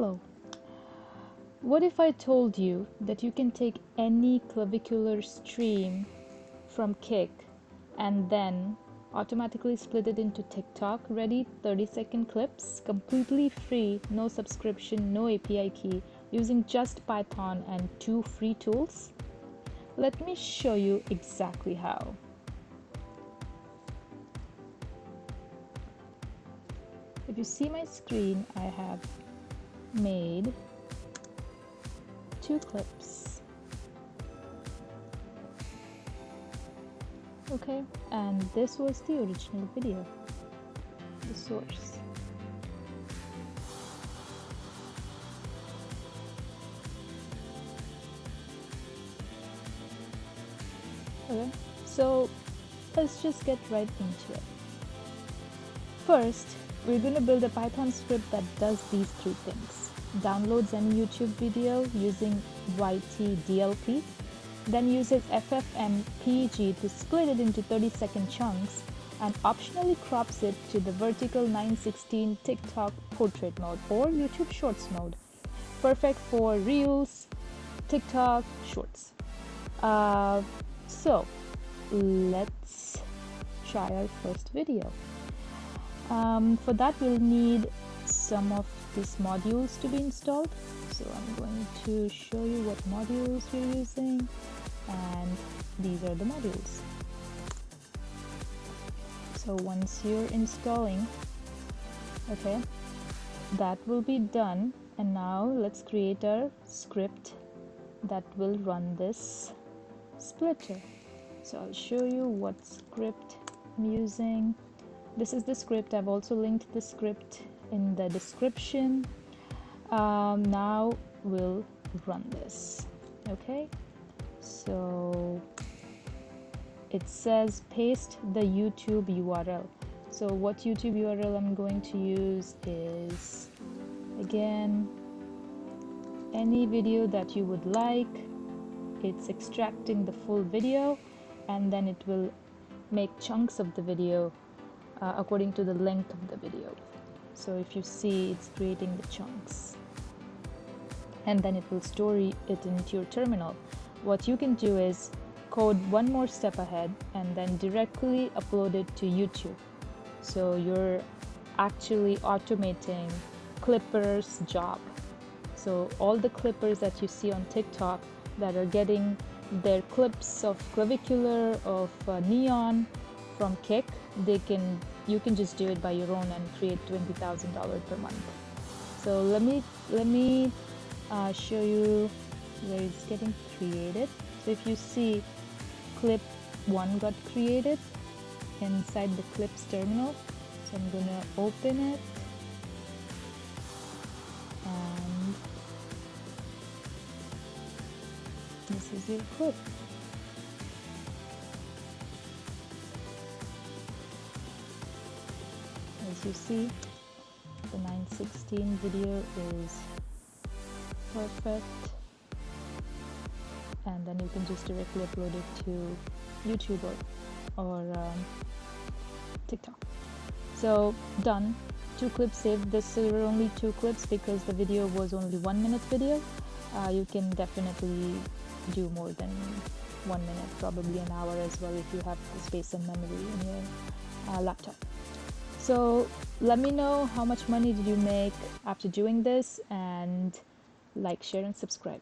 Hello. What if I told you that you can take any clavicular stream from Kick and then automatically split it into TikTok ready 30-second clips, completely free, no subscription, no API key, using just Python and 2 free tools? Let me show you exactly how. If you see my screen, I have made 2 clips. Okay, and this was the original video, the source. Okay, so let's just get right into it. First, we're going to build a Python script that does these 3 things. Downloads any YouTube video using YTDLP, then uses FFmpeg to split it into 30-second chunks, and optionally crops it to the vertical 9:16 TikTok portrait mode or YouTube Shorts mode. Perfect for Reels, TikTok, Shorts. So let's try our first video. For that we'll need some of these modules to be installed. So I'm going to show you what modules we're using, and these are the modules. So once you're installing, okay, that will be done, and now let's create a script that will run this splitter. So I'll show you what script I'm using. This is the script. I've also linked the script in the description. Now we'll run this. Okay, so it says paste the YouTube URL. So what YouTube URL I'm going to use is, again, any video that you would like. It's extracting the full video, and then it will make chunks of the video according to the length of the video. So if you see, it's creating the chunks, and then it will store it into your terminal. What you can do is code one more step ahead and then directly upload it to YouTube. So you're actually automating Clipper's job. So all the Clippers that you see on TikTok that are getting their clips of Clavicular, of Neon from Kick, you can just do it by your own and create $20,000 per month. So let me show you where it's getting created. So if you see, clip 1 got created inside the clips terminal. So I'm gonna open it, and this is your clip. As you see, the 9:16 video is perfect, and then you can just directly upload it to YouTube or TikTok. So done. 2 clips saved. This were only 2 clips because the video was only 1 minute video. You can definitely do more than 1 minute, probably an hour as well, if you have the space and memory in your laptop. So let me know how much money did you make after doing this, and like, share, and subscribe.